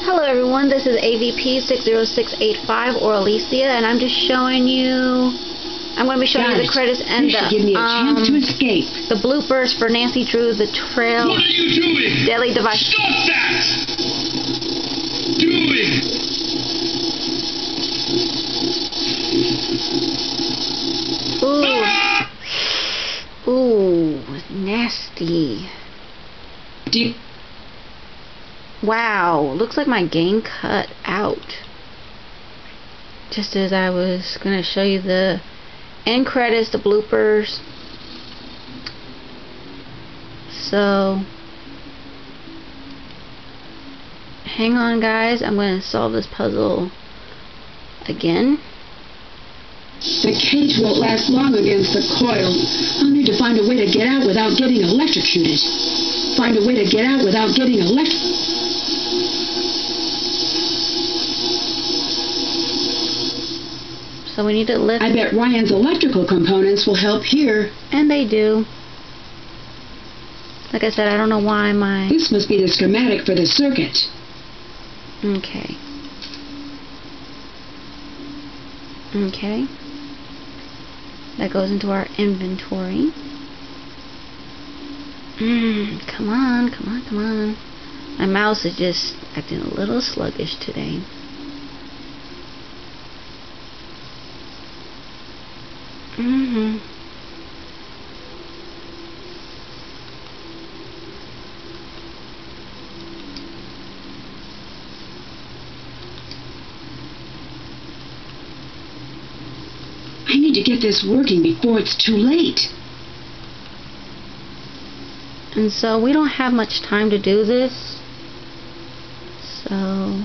Hello everyone, this is AVP60685 or Alicia, and I'm just showing you, I'm going to be showing you the credits and the bloopers for Nancy Drew, the Trail. What are you doing? Deadly Device. Stop that! Doing! Ooh. Ah! Ooh, nasty. Wow, looks like my game cut out. Just as I was going to show you the end credits, the bloopers. So, hang on guys, I'm going to solve this puzzle again. The cage won't last long against the coil. I'll need to find a way to get out without getting electrocuted. Find a way to get out without getting electrocuted. So we need to lift. I bet Ryan's electrical components will help here. And they do. Like I said, I don't know why my... This must be the schematic for the circuit. Okay. Okay. That goes into our inventory. Come on, come on, come on. My mouse is just acting a little sluggish today. I need to get this working before it's too late. And so we don't have much time to do this. So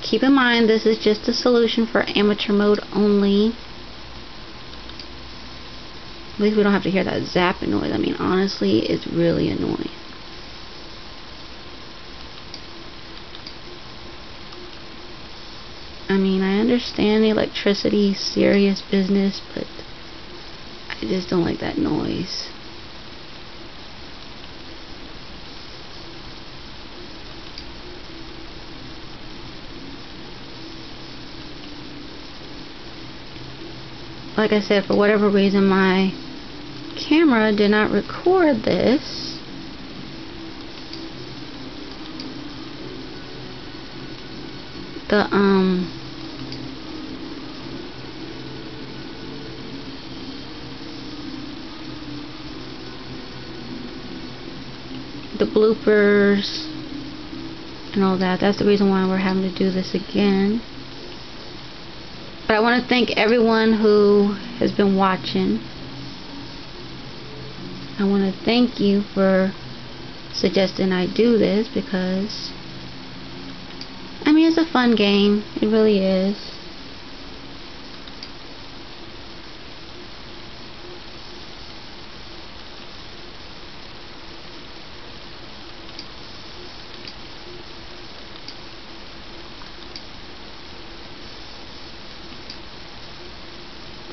keep in mind this is just a solution for amateur mode only. At least we don't have to hear that zapping noise. I mean, honestly, it's really annoying. I mean, I understand the electricity, serious business, but I just don't like that noise. Like I said, for whatever reason, my camera did not record this. The bloopers and all that. That's the reason why we're having to do this again. But I want to thank everyone who has been watching. I want to thank you for suggesting I do this because, I mean, it's a fun game. It really is.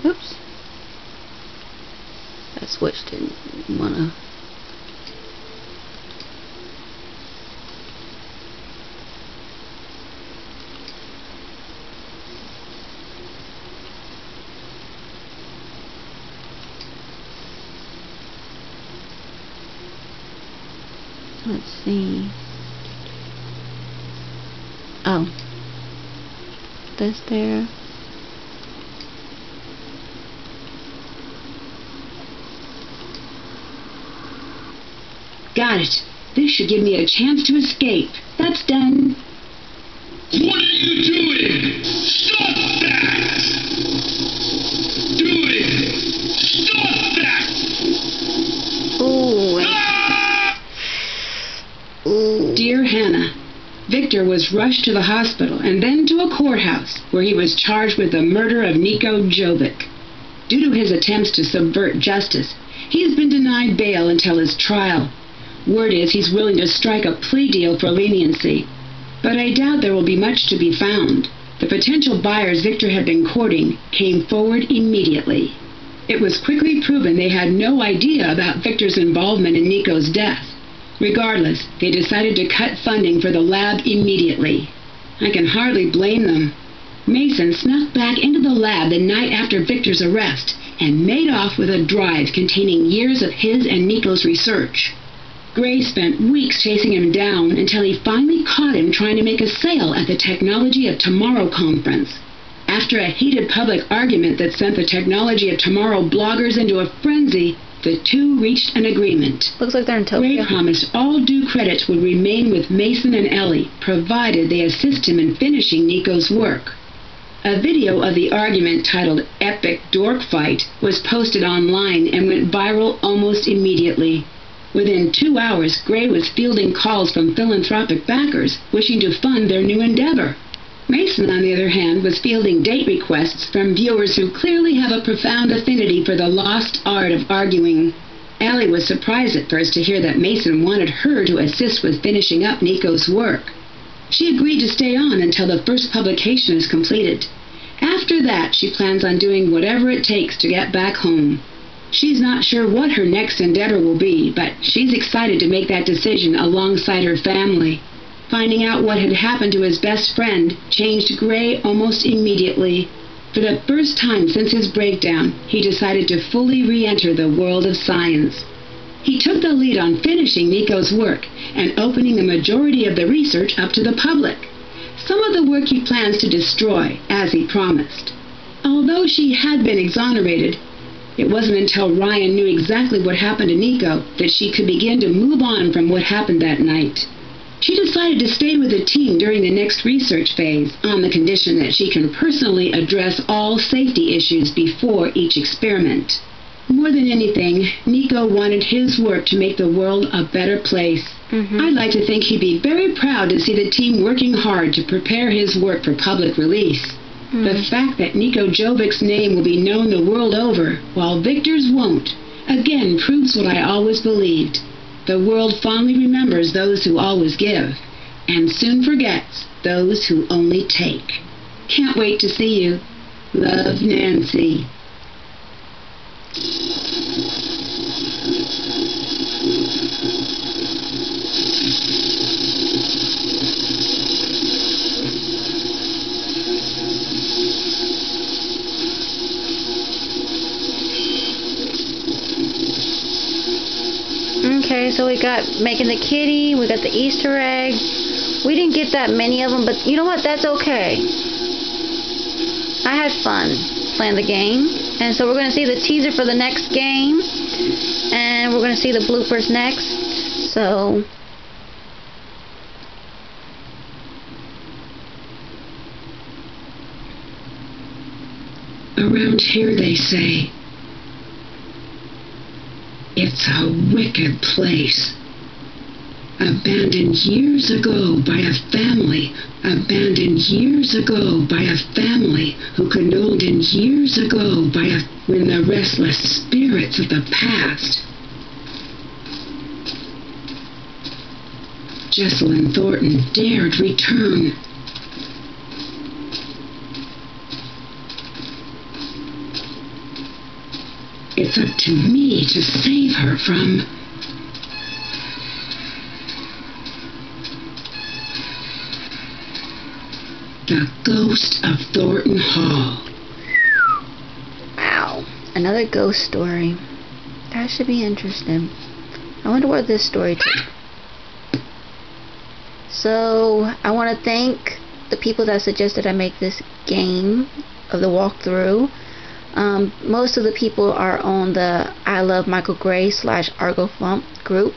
Oops. That switch didn't want to. Let's see. Oh. This there. Got it. This should give me a chance to escape. That's done. What are you doing? Stop that! Doing! Stop that! Ooh. Ah! Ooh. Dear Hannah, Victor was rushed to the hospital and then to a courthouse where he was charged with the murder of Nico Jovic. Due to his attempts to subvert justice, he has been denied bail until his trial. Word is he's willing to strike a plea deal for leniency, but I doubt there will be much to be found. The potential buyers Victor had been courting came forward immediately. It was quickly proven they had no idea about Victor's involvement in Nico's death. Regardless, they decided to cut funding for the lab immediately. I can hardly blame them. Mason snuck back into the lab the night after Victor's arrest and made off with a drive containing years of his and Nico's research. Gray spent weeks chasing him down until he finally caught him trying to make a sale at the Technology of Tomorrow conference. After a heated public argument that sent the Technology of Tomorrow bloggers into a frenzy, the two reached an agreement. Looks like they're in Tokyo. Gray promised all due credit would remain with Mason and Ellie, provided they assist him in finishing Nico's work. A video of the argument titled Epic Dork Fight was posted online and went viral almost immediately. Within 2 hours, Gray was fielding calls from philanthropic backers wishing to fund their new endeavor. Mason, on the other hand, was fielding date requests from viewers who clearly have a profound affinity for the lost art of arguing. Ellie was surprised at first to hear that Mason wanted her to assist with finishing up Nico's work. She agreed to stay on until the first publication is completed. After that, she plans on doing whatever it takes to get back home. She's not sure what her next endeavor will be, but she's excited to make that decision alongside her family. Finding out what had happened to his best friend changed Gray almost immediately. For the first time since his breakdown, he decided to fully re-enter the world of science. He took the lead on finishing Nico's work and opening the majority of the research up to the public. Some of the work he plans to destroy, as he promised. Although she had been exonerated, it wasn't until Ryan knew exactly what happened to Nico that she could begin to move on from what happened that night. She decided to stay with the team during the next research phase on the condition that she can personally address all safety issues before each experiment. More than anything, Nico wanted his work to make the world a better place. I'd like to think he'd be very proud to see the team working hard to prepare his work for public release. The fact that Nico Jovic's name will be known the world over, while Victor's won't, again proves what I always believed. The world fondly remembers those who always give, and soon forgets those who only take. Can't wait to see you. Love, Nancy. Okay, so we got making the kitty, we got the Easter egg. We didn't get that many of them, but you know what? That's okay. I had fun playing the game. And so we're going to see the teaser for the next game. And we're going to see the bloopers next. So around here, they say, it's a wicked place. Abandoned years ago by a family. Abandoned years ago by a family who condoned in years ago by when the restless spirits of the past. Jessalyn Thornton dared return. It's up to me to save her from... the ghost of Thornton Hall. Wow. Another ghost story. That should be interesting. I wonder where this story took. So, I want to thank the people that suggested I make this game of the walkthrough. Most of the people are on the I Love Michael Gray /ArgoFump group.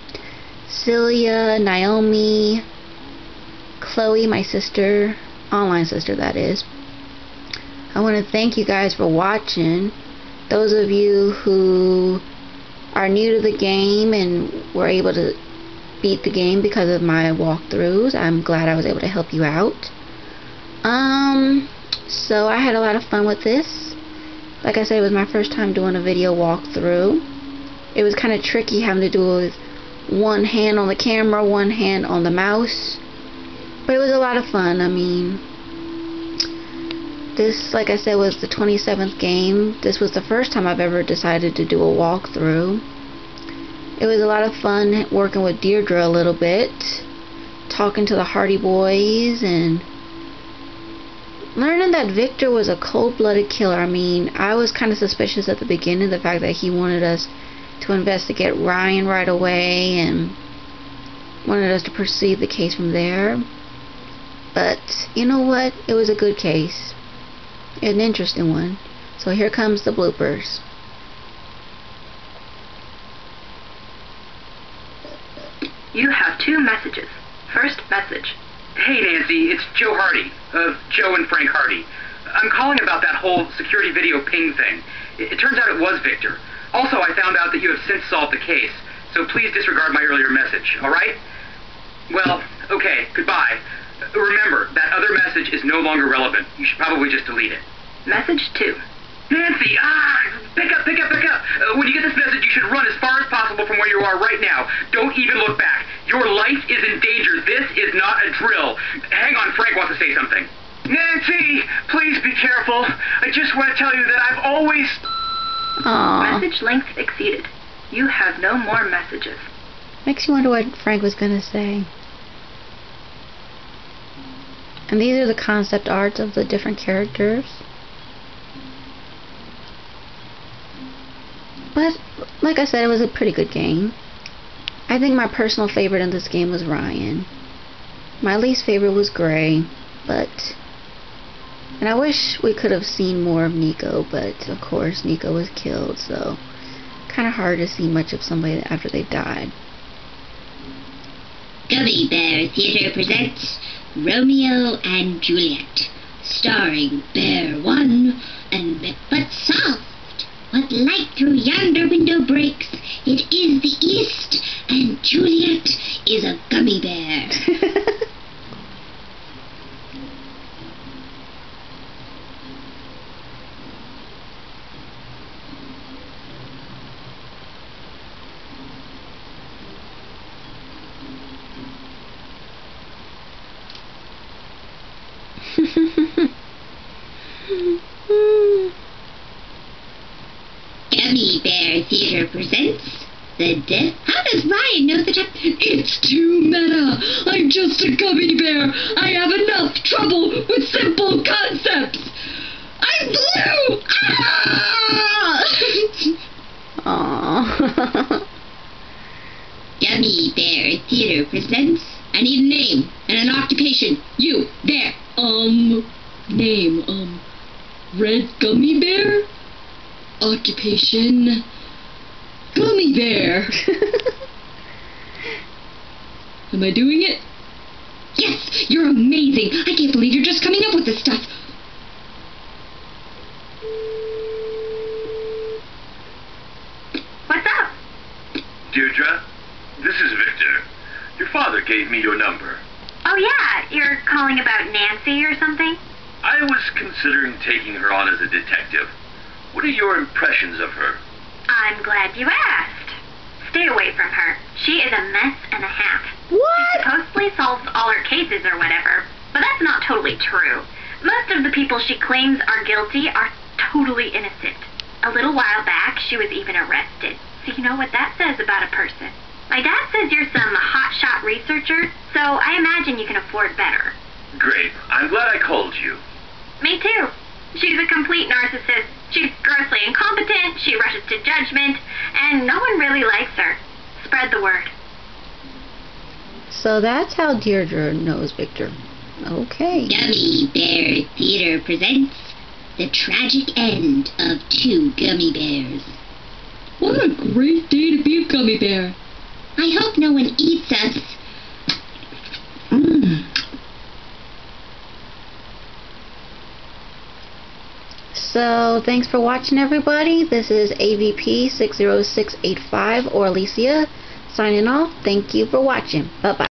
Celia, Naomi, Chloe, my sister, online sister that is. I want to thank you guys for watching. Those of you who are new to the game and were able to beat the game because of my walkthroughs, I'm glad I was able to help you out. So I had a lot of fun with this. Like I said, it was my first time doing a video walkthrough. It was kind of tricky having to do it with one hand on the camera, one hand on the mouse. But it was a lot of fun. I mean, this, like I said, was the 27th game. This was the first time I've ever decided to do a walkthrough. It was a lot of fun working with Deirdre a little bit, talking to the Hardy Boys, and learning that Victor was a cold-blooded killer. I mean, I was kind of suspicious at the beginning, the fact that he wanted us to investigate Ryan right away and wanted us to proceed the case from there. But, you know what? It was a good case. An interesting one. So here comes the bloopers. You have 2 messages. First message. Hey Nancy, it's Joe Hardy, of Joe and Frank Hardy. I'm calling about that whole security video ping thing. It turns out it was Victor. Also, I found out that you have since solved the case, so please disregard my earlier message, alright? Well, okay, goodbye. Remember, that other message is no longer relevant. You should probably just delete it. Message 2. Nancy, pick up. When you get this message, you should run as far as possible from where you are right now. Don't even look back. Your life is in danger. This is not a drill. Hang on, Frank wants to say something. Nancy, please be careful. I just want to tell you that I've always... Aww. Message length exceeded. You have no more messages. Makes you wonder what Frank was going to say. And these are the concept arts of the different characters. But, like I said, it was a pretty good game. I think my personal favorite in this game was Ryan. My least favorite was Gray, but... And I wish we could have seen more of Nico, but of course Nico was killed, so... Kind of hard to see much of somebody after they died. Gummy Bear Theatre presents Romeo and Juliet, starring Bear One and But Soft. What light through yonder window breaks? It is the east, and Juliet is a gummy bear. Gummy Bear Theatre presents the death. How does Ryan know the time? It's too meta. I'm just a gummy bear. I have enough trouble with simple concepts. I'm blue. Aww. Gummy Bear Theatre presents. I need a name and an occupation. You there. Name, Red Gummy Bear? Occupation, Gummy Bear. Am I doing it? Yes, you're amazing. I can't believe you're just coming up with this stuff. What's up? Deirdre, this is Victor. Your father gave me your number. Oh yeah, you're calling about Nancy or something? I was considering taking her on as a detective. What are your impressions of her? I'm glad you asked. Stay away from her. She is a mess and a half. What? She supposedly solves all her cases or whatever, but that's not totally true. Most of the people she claims are guilty are totally innocent. A little while back, she was even arrested. So you know what that says about a person. My dad says you're some hotshot researcher, so I imagine you can afford better. Great. I'm glad I called you. Me too. She's a complete narcissist. She's grossly incompetent, she rushes to judgment, and no one really likes her. Spread the word. So that's how Deirdre knows Victor. Okay. Gummy Bear Theatre presents the tragic end of 2 gummy bears. What a great day to be a gummy bear. I hope no one eats us. So, thanks for watching, everybody. This is AVP 60685 or Alicia signing off. Thank you for watching. Bye-bye.